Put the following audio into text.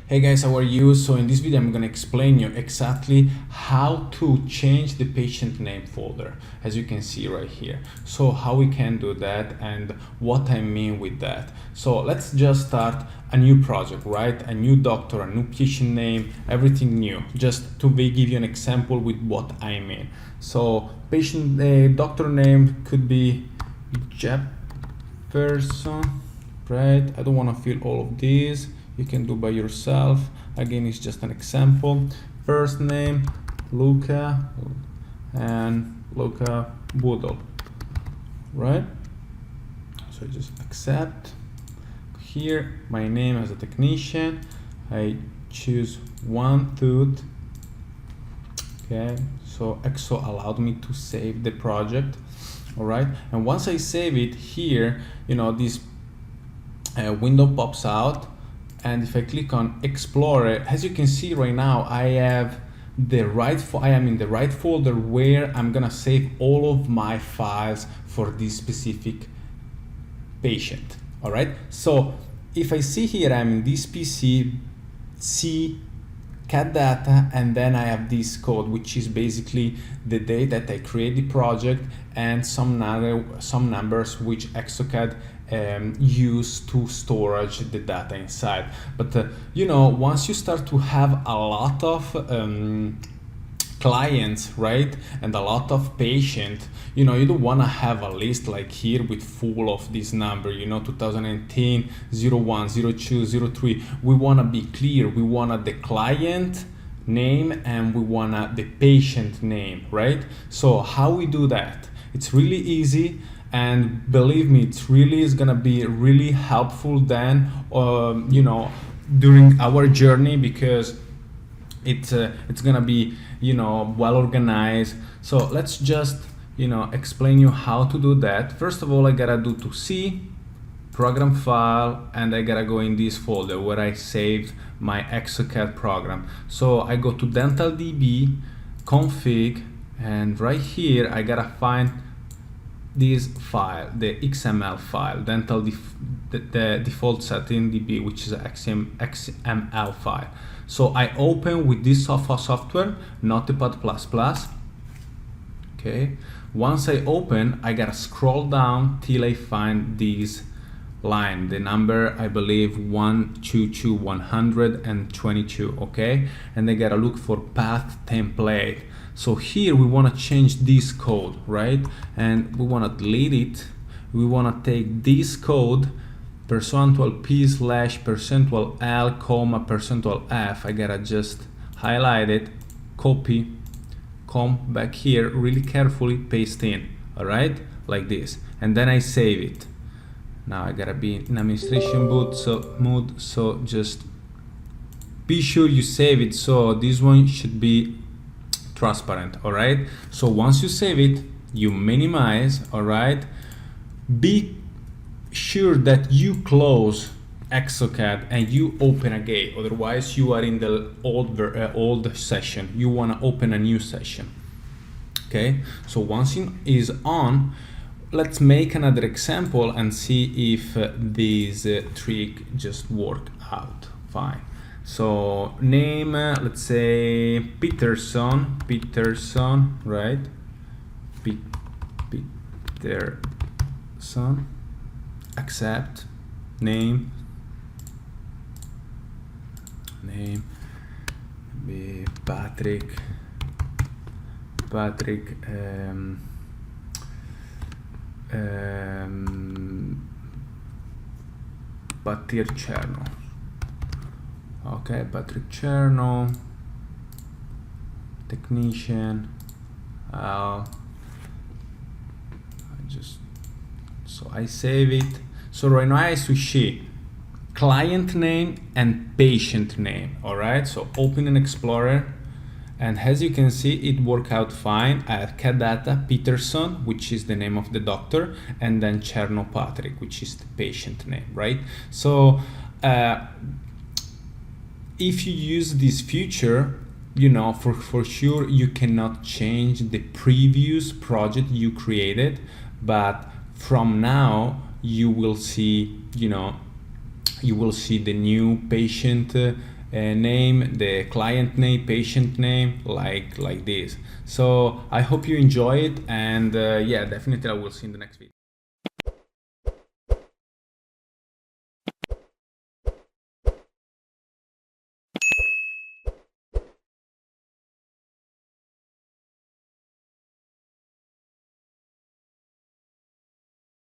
Hey guys, how are you? So in this video I'm going to explain you exactly how to change the patient name folder, as you can see right here. So how we can do that and what I mean with that. So let's just start a new project, right? A new doctor, a new patient name, everything new, just to give you an example with what I mean. So patient doctor name could be Jefferson, right? I don't want to fill all of these. You can do by yourself. Again, it's just an example. First name Luca and Luca Boodle, right? So I just accept. Here my name as a technician, I choose one tooth. Okay, so Exo allowed me to save the project. All right, and once I save it here, this window pops out. And if I click on Explorer, as you can see right now, I am in the right folder where I'm gonna save all of my files for this specific patient. All right. So if I see here, I'm in this PC, C, cat data, and then I have this code, which is basically the day that I create the project and some numbers which Exocad use to storage the data inside. But once you start to have a lot of clients, right, and a lot of patients, you don't want to have a list like here with full of this number, 2018 01 02 03. We want to be clear. We want the client name and we want the patient name, right? So how we do that? It's really easy. And believe me, it really is gonna be really helpful then, during our journey, because it's gonna be well organized. So let's just explain you how to do that. First of all, I gotta do to C, program file, and I gotta go in this folder where I saved my Exocad program. So I go to dental DB, config, and right here I gotta find this file, the XML file, the default setting DB, which is an XML file. So I open with this software, Notepad++. Okay, once I open, I gotta scroll down till I find this line, the number I believe 122 okay, and I gotta look for path template. So here we want to change this code, right? And we want to delete it. We want to take this code %p/%l, %f. I gotta just highlight it, copy, come back here really carefully, paste in, all right, like this, and then I save it. Now I gotta be in administration mode, so just be sure you save it. So this one should be transparent. All right, so once you save it, you minimize. All right, be sure that you close Exocad and you open again, otherwise you are in the old session. You want to open a new session. Okay, so once it is on, let's make another example and see if this trick just work out fine. So name, let's say Peterson, right? Peterson, accept, name, be Patrick, Patircherno. Okay, Patrick Cherno, technician. So I save it. So right now I switch it, client name and patient name. All right, so open an Explorer, and as you can see, it worked out fine. I have cat data Peterson, which is the name of the doctor, and then Cherno Patrick, which is the patient name, right? So if you use this feature, for sure you cannot change the previous project you created, but from now you will see, you will see the new patient name the client name, patient name, like this. So I hope you enjoy it, and yeah, definitely I will see you in the next video.